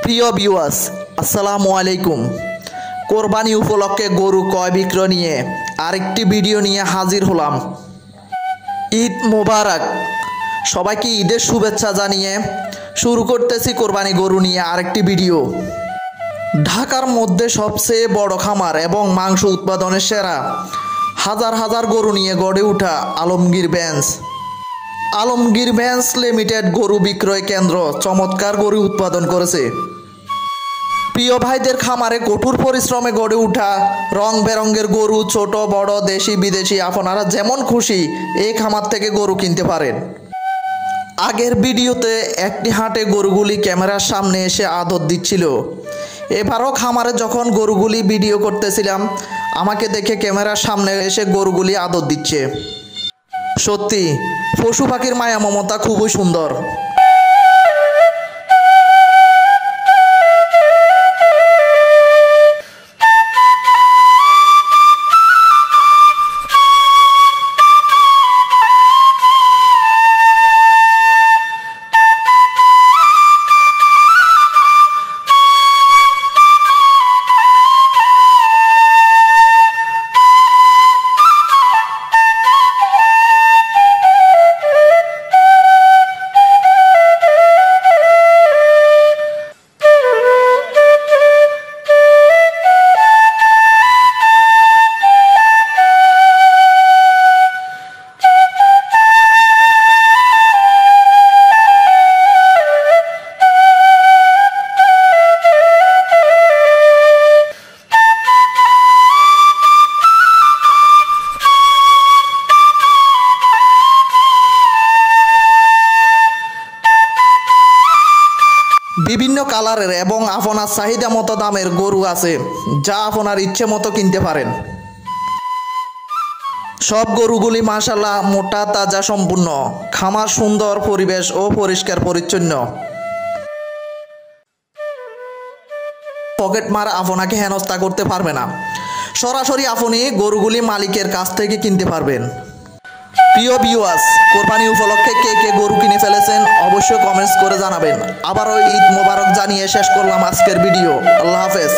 প্রিয় ভিউয়ার্স, আসসালামু আলাইকুম। কোরবানি উপলক্ষে গরু ক্রয় বিক্রয় নিয়ে আরেকটি ভিডিও নিয়ে হাজির হলাম। ঈদ মোবারক। সবাইকে ঈদের শুভেচ্ছা জানিয়ে শুরু করতেছি কোরবানি গরু নিয়ে আরেকটি ভিডিও। ঢাকার মধ্যে সবচেয়ে বড় খামার এবং মাংস উৎপাদনের সেরা হাজার হাজার গরু নিয়ে গড়ে ওঠা আলমগীর ভ্যান্স লিমিটেড গরু বিক্রয় কেন্দ্র চমৎকার গরু উৎপাদন করেছে। প্রিয় ভাইদের খামারে কঠোর পরিশ্রমে গড়ে ওঠা রং বেরঙের গরু, ছোট বড়, দেশি বিদেশি, আপনারা যেমন খুশি এই খামার থেকে গরু কিনতে পারেন। আগের ভিডিওতে একটি হাটে গরুগুলি ক্যামেরার সামনে এসে আদর দিচ্ছিল। এবারও খামারে যখন গরুগুলি ভিডিও করতেছিলাম, আমাকে দেখে ক্যামেরার সামনে এসে গরুগুলি আদর দিচ্ছে। সত্যি পশু পাখির মায়া মমতা খুবই সুন্দর। বিভিন্ন কালারের এবং আপনার চাহিদা মতো দামের গরু আছে, যা আপনার ইচ্ছে মতো কিনতে পারেন। সব গরুগুলি মাশাআল্লাহ মোটা তাজা সম্পূর্ণ। খামার সুন্দর, পরিবেশ ও পরিষ্কার পরিচ্ছন্ন। পকেটমার আপনাকে হেনস্থা করতে পারবে না। সরাসরি আপনি গরুগুলি মালিকের কাছ থেকে কিনতে পারবেন। প্রিয় ভিউয়ার্স, কোরবানি উপলক্ষে কে কে গরু কিনে ফেলেছেন অবশ্যই কমেন্টস করে জানাবেন। আবারও ঈদ মোবারক জানিয়ে শেষ করলাম আজকের ভিডিও। আল্লাহ হাফেজ।